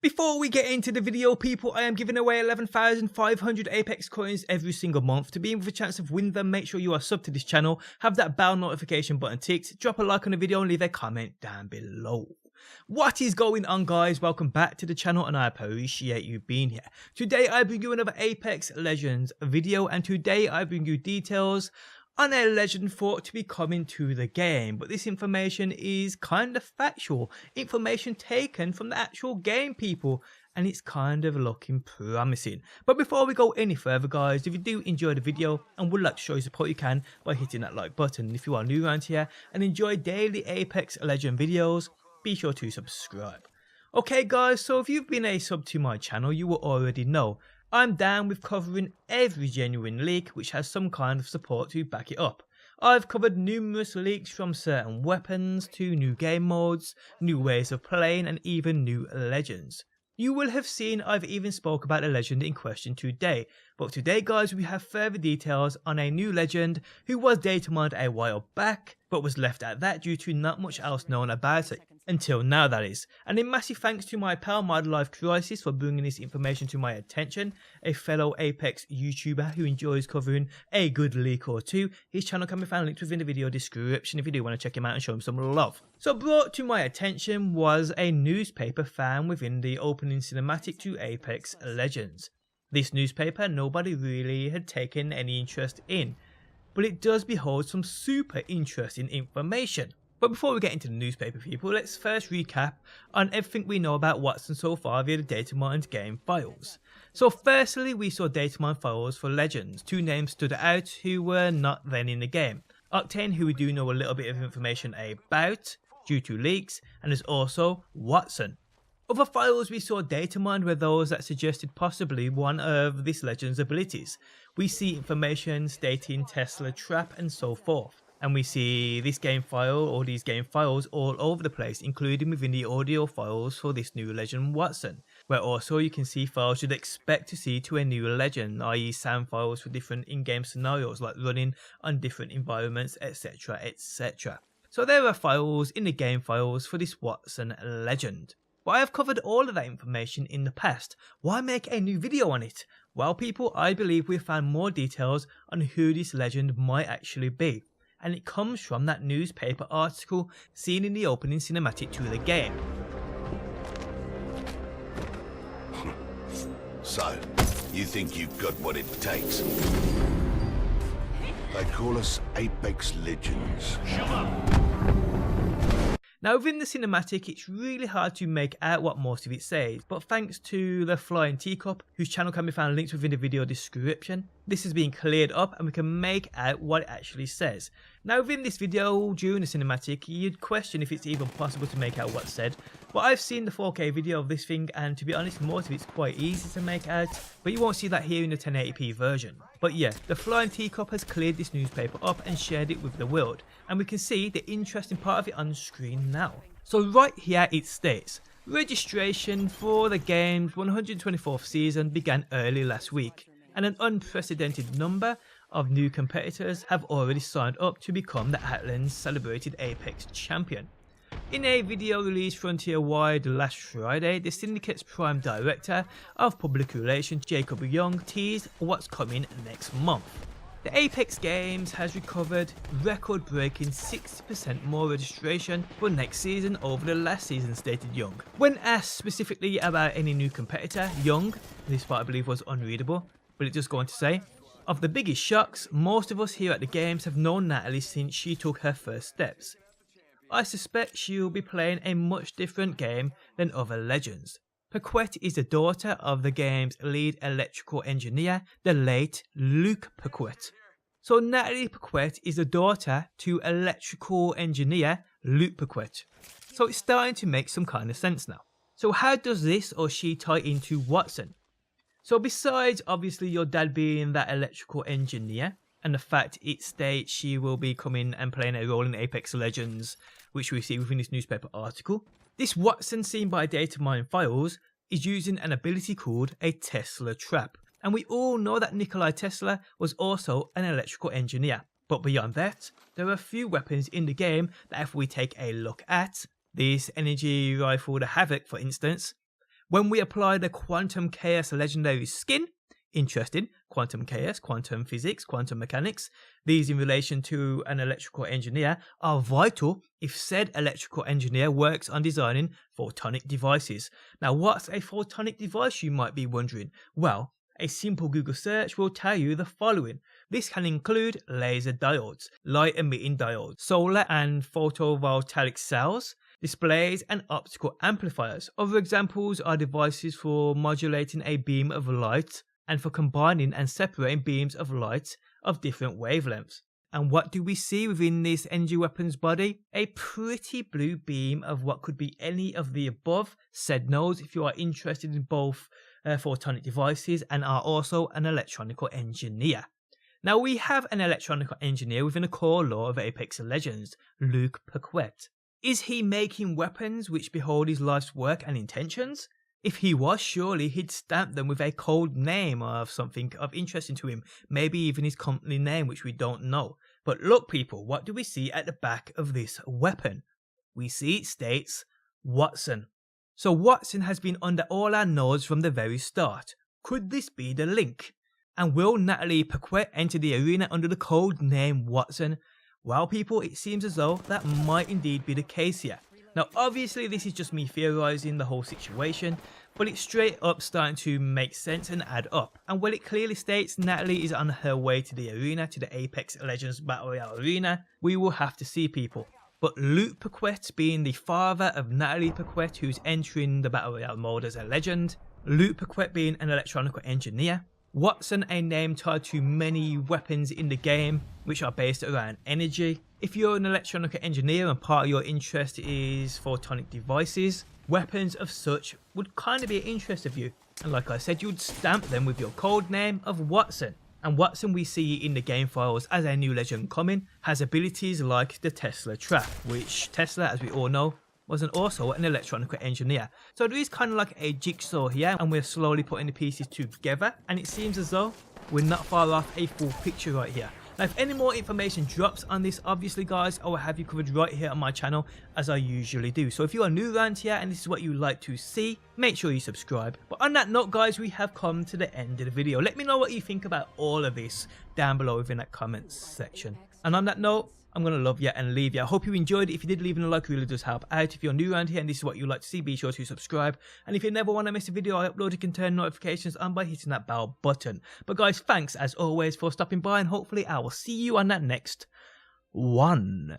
Before we get into the video, people, I am giving away 11,500 Apex coins every single month. To be in with a chance of winning them, make sure you are subbed to this channel, have that bell notification button ticked, drop a like on the video and leave a comment down below. What is going on, guys? Welcome back to the channel and I appreciate you being here. Today I bring you another Apex Legends video, and today I bring you details on a legend thought to be coming to the game, but this information is kind of factual, information taken from the actual game, people, and it's kind of looking promising. But before we go any further, guys, if you do enjoy the video and would like to show your support, you can by hitting that like button. If you are new around here and enjoy daily Apex Legend videos, be sure to subscribe. Okay guys, so if you've been a sub to my channel, you will already know I'm down with covering every genuine leak which has some kind of support to back it up. I've covered numerous leaks, from certain weapons to new game modes, new ways of playing and even new legends. You will have seen I've even spoke about the legend in question today, but today guys we have further details on a new legend who was data mined a while back but was left at that due to not much else known about it. Until now, that is. And a massive thanks to my pal Life Crisis for bringing this information to my attention, a fellow Apex YouTuber who enjoys covering a good leak or two. His channel can be found linked within the video description if you do want to check him out and show him some love. So brought to my attention was a newspaper found within the opening cinematic to Apex Legends. This newspaper nobody really had taken any interest in, but it does behold some super interesting information. But before we get into the newspaper, people, let's first recap on everything we know about WATTSON so far via the data mined game files. So firstly, we saw data mined files for Legends. Two names stood out who were not then in the game. Octane, who we do know a little bit of information about due to leaks, and there's also WATTSON. Other files we saw data mined were those that suggested possibly one of this Legend's abilities. We see information stating Tesla trap and so forth. And we see this game file or these game files all over the place, including within the audio files for this new legend WATTSON, where also you can see files you'd expect to see to a new legend, i.e. sound files for different in-game scenarios like running on different environments, etc, etc. So there are files in the game files for this WATTSON legend. But I have covered all of that information in the past. Why make a new video on it? Well people, I believe we've found more details on who this legend might actually be. And it comes from that newspaper article seen in the opening cinematic to the game. So, you think you've got what it takes? They call us Apex Legends. Now within the cinematic it's really hard to make out what most of it says, but thanks to the Flying Teacup, whose channel can be found linked within the video description, this is being cleared up and we can make out what it actually says. Now within this video, during the cinematic, you'd question if it's even possible to make out what's said, but I've seen the 4K video of this thing and to be honest most of it's quite easy to make out, but you won't see that here in the 1080p version. But yeah, the Flying Teacup has cleared this newspaper up and shared it with the world, and we can see the interesting part of it on screen now. So right here it states, registration for the game's 124th season began early last week, and an unprecedented number of new competitors have already signed up to become the Outland's celebrated Apex champion. In a video released Frontier-wide last Friday, the Syndicate's Prime Director of Public Relations, Jacob Young, teased what's coming next month. The Apex Games has recovered record-breaking 60% more registration for next season over the last season, stated Young. When asked specifically about any new competitor, Young, this part I believe was unreadable, but it just going to say, of the biggest shocks, most of us here at the games have known Natalie since she took her first steps. I suspect she'll be playing a much different game than other legends. Paquette is the daughter of the game's lead electrical engineer, the late Luke Paquette. So Natalie Paquette is the daughter to electrical engineer Luke Paquette. So it's starting to make some kind of sense now. So how does this or she tie into WATTSON? So besides obviously your dad being that electrical engineer, and the fact it states she will be coming and playing a role in Apex Legends, which we see within this newspaper article, this WATTSON seen by data mine files is using an ability called a Tesla trap. And we all know that Nikola Tesla was also an electrical engineer. But beyond that, there are a few weapons in the game that if we take a look at, this energy rifle, the Havoc for instance, When we apply the Quantum Chaos Legendary skin, interesting, quantum chaos, quantum physics, quantum mechanics, these in relation to an electrical engineer are vital if said electrical engineer works on designing photonic devices. Now, what's a photonic device, you might be wondering? Well, a simple Google search will tell you the following. This can include laser diodes, light emitting diodes, solar and photovoltaic cells, displays and optical amplifiers. Other examples are devices for modulating a beam of light and for combining and separating beams of light of different wavelengths. And what do we see within this energy weapons body? A pretty blue beam of what could be any of the above said nodes if you are interested in both photonic devices and are also an electronical engineer. Now we have an electronical engineer within a core lore of Apex Legends, Luke Paquette. Is he making weapons which behold his life's work and intentions? If he was, surely he'd stamp them with a code name of something of interest to him, maybe even his company name, which we don't know. But look people, what do we see at the back of this weapon? We see it states WATTSON. So WATTSON has been under all our nodes from the very start. Could this be the link? And will Natalie Paquette enter the arena under the code name WATTSON? Well people, it seems as though that might indeed be the case here. Now obviously this is just me theorising the whole situation, but it's straight up starting to make sense and add up. And while it clearly states Natalie is on her way to the arena, to the Apex Legends Battle Royale arena, we will have to see people. But Luke Paquette being the father of Natalie Paquette, who's entering the Battle Royale mode as a legend, Luke Paquette being an electronical engineer, WATTSON a name tied to many weapons in the game which are based around energy. If you're an electronical engineer and part of your interest is photonic devices, weapons of such would kind of be an interest of you. And like I said, you'd stamp them with your code name of WATTSON. And WATTSON we see in the game files as a new legend coming, has abilities like the Tesla trap, which Tesla, as we all know, was also an electronical engineer. So there is kind of like a jigsaw here, and we're slowly putting the pieces together, and it seems as though we're not far off a full picture right here. Now if any more information drops on this, obviously guys, I will have you covered right here on my channel as I usually do. So if you are new around here and this is what you like to see, make sure you subscribe. But on that note guys, we have come to the end of the video. Let me know what you think about all of this down below within that comments section. And on that note, I'm going to love you and leave you. I hope you enjoyed it. If you did, leaving a like really does help out. If you're new around here and this is what you like to see, be sure to subscribe. And if you never want to miss a video I upload, you can turn notifications on by hitting that bell button. But guys, thanks as always for stopping by, and hopefully I will see you on that next one.